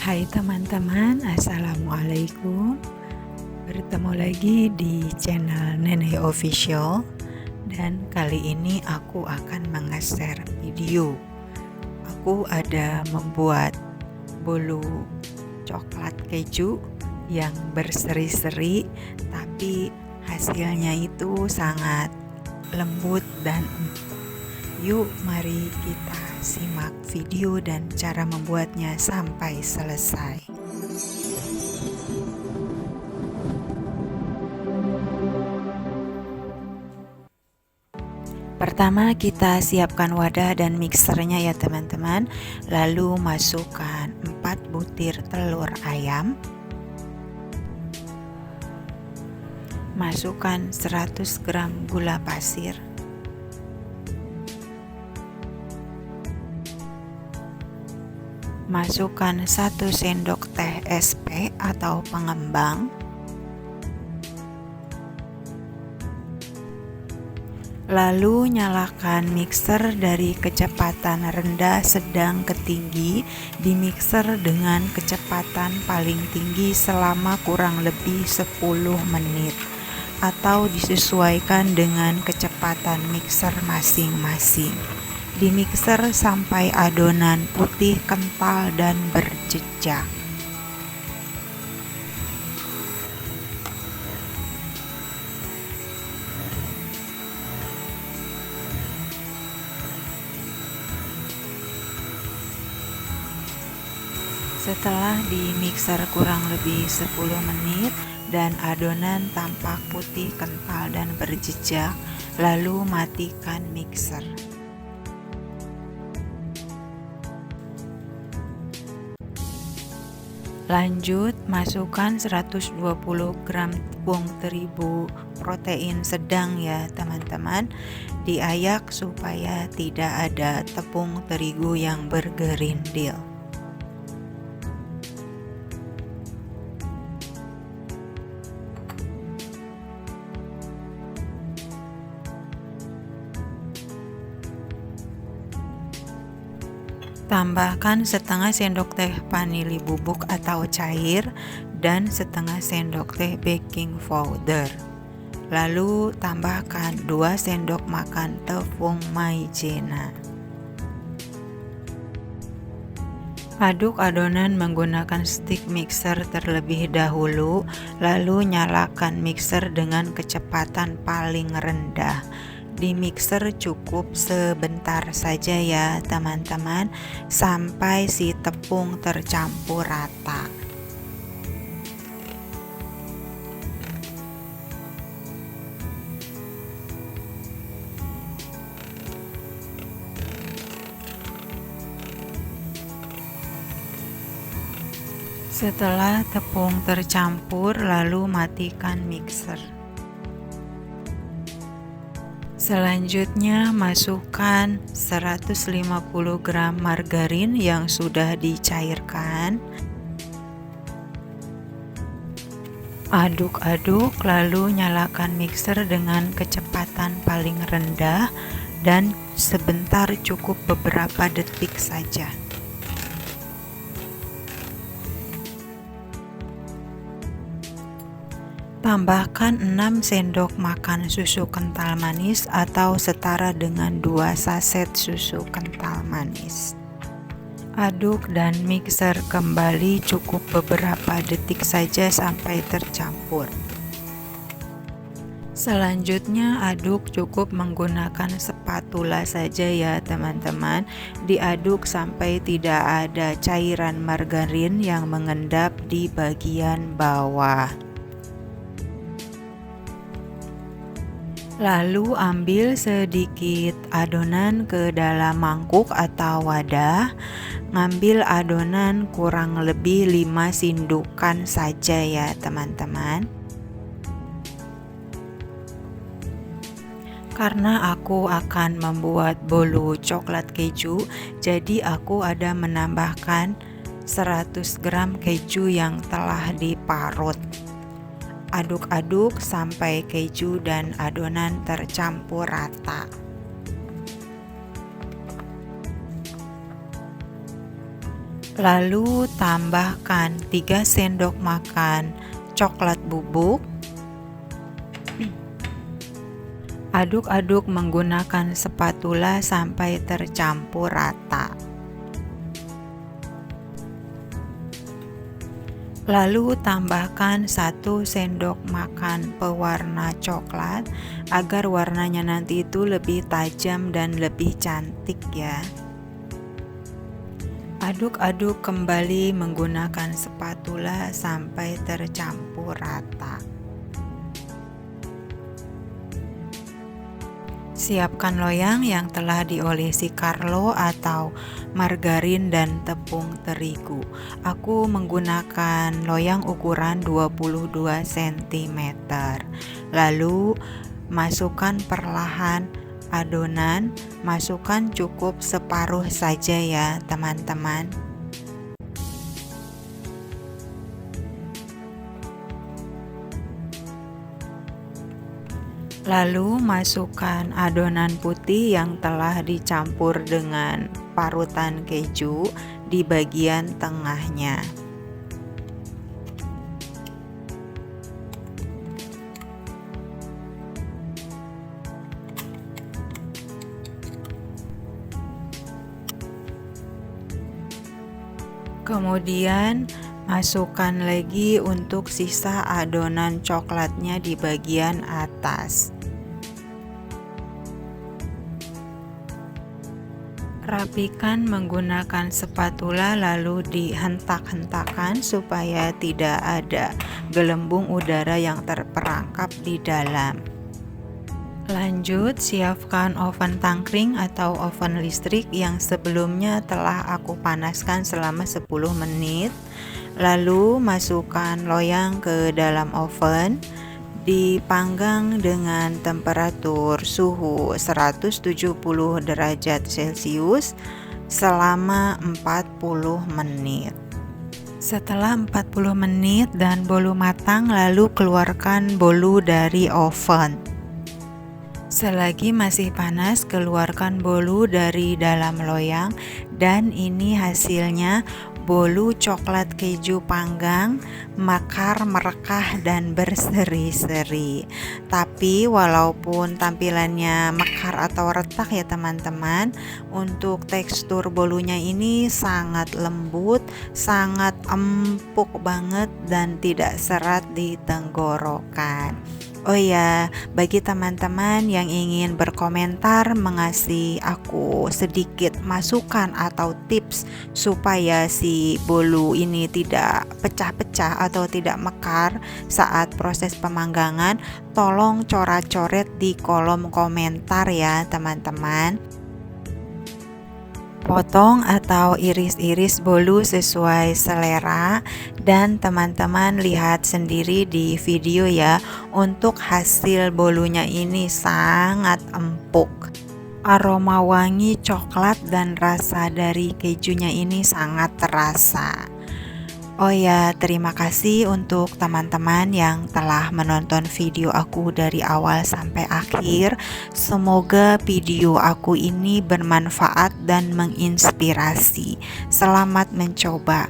Hai teman-teman, assalamualaikum. Bertemu lagi di channel Nenek Official. Dan kali ini aku akan nge-share video. Aku ada membuat bolu coklat keju yang berseri-seri, tapi hasilnya itu sangat lembut dan empuk. Yuk mari kita simak video dan cara membuatnya sampai selesai. Pertama kita siapkan wadah dan mixernya ya teman-teman. Lalu masukkan 4 butir telur ayam. Masukkan 100 gram gula pasir. Masukkan 1 sendok teh SP atau pengembang. Lalu nyalakan mixer dari kecepatan rendah sedang ke tinggi. Di mixer dengan kecepatan paling tinggi selama kurang lebih 10 menit atau disesuaikan dengan kecepatan mixer masing-masing. Di mixer sampai adonan putih kental dan berjejak. Setelah di mixer kurang lebih 10 menit dan adonan tampak putih kental dan berjejak, lalu matikan mixer. Lanjut, masukkan 120 gram tepung terigu protein sedang ya teman-teman. Diayak supaya tidak ada tepung terigu yang bergerindil. Tambahkan setengah sendok teh vanili bubuk atau cair dan setengah sendok teh baking powder. Lalu tambahkan 2 sendok makan tepung maizena. Aduk adonan menggunakan stick mixer terlebih dahulu, lalu nyalakan mixer dengan kecepatan paling rendah. Di mixer cukup sebentar saja ya teman-teman, sampai si tepung tercampur rata. Setelah tepung tercampur, lalu matikan mixer. Selanjutnya masukkan 150 gram margarin yang sudah dicairkan. Aduk-aduk lalu nyalakan mixer dengan kecepatan paling rendah dan sebentar, cukup beberapa detik saja. Tambahkan 6 sendok makan susu kental manis atau setara dengan 2 saset susu kental manis. Aduk dan mixer kembali cukup beberapa detik saja sampai tercampur. Selanjutnya aduk cukup menggunakan spatula saja ya teman-teman. Diaduk sampai tidak ada cairan margarin yang mengendap di bagian bawah. Lalu ambil sedikit adonan ke dalam mangkuk atau wadah. Ngambil adonan kurang lebih 5 sindukan saja ya teman-teman. Karena aku akan membuat bolu coklat keju, jadi aku ada menambahkan 100 gram keju yang telah diparut. Aduk-aduk sampai keju dan adonan tercampur rata. Lalu tambahkan 3 sendok makan coklat bubuk. Aduk-aduk menggunakan spatula sampai tercampur rata. Lalu tambahkan 1 sendok makan pewarna coklat agar warnanya nanti itu lebih tajam dan lebih cantik ya. Aduk-aduk kembali menggunakan spatula sampai tercampur rata. Siapkan loyang yang telah diolesi Carlo atau margarin dan tepung terigu. Aku menggunakan loyang ukuran 22 cm. Lalu masukkan perlahan adonan, masukkan cukup separuh saja ya teman-teman. Lalu masukkan adonan putih yang telah dicampur dengan parutan keju di bagian tengahnya. Kemudian masukkan lagi untuk sisa adonan coklatnya di bagian atas. Rapikan menggunakan spatula lalu dihentak-hentakan supaya tidak ada gelembung udara yang terperangkap di dalam. Lanjut, siapkan oven tangkring atau oven listrik yang sebelumnya telah aku panaskan selama 10 menit. Lalu masukkan loyang ke dalam oven, dipanggang dengan temperatur suhu 170 derajat Celcius selama 40 menit. Setelah 40 menit dan bolu matang, lalu keluarkan bolu dari oven. Selagi masih panas, keluarkan bolu dari dalam loyang dan ini hasilnya bolu coklat keju panggang, mekar, merekah dan berseri-seri. Tapi walaupun tampilannya mekar atau retak ya teman-teman, untuk tekstur bolunya ini sangat lembut, sangat empuk banget dan tidak serat di tenggorokan. Oh ya, bagi teman-teman yang ingin berkomentar mengasih aku sedikit masukan atau tips supaya si bolu ini tidak pecah-pecah atau tidak mekar saat proses pemanggangan, tolong coret-coret di kolom komentar ya teman-teman. Potong atau iris-iris bolu sesuai selera dan teman-teman lihat sendiri di video ya, untuk hasil bolunya ini sangat empuk. Aroma wangi coklat dan rasa dari kejunya ini sangat terasa. Oh ya, terima kasih untuk teman-teman yang telah menonton video aku dari awal sampai akhir. Semoga video aku ini bermanfaat dan menginspirasi. Selamat mencoba.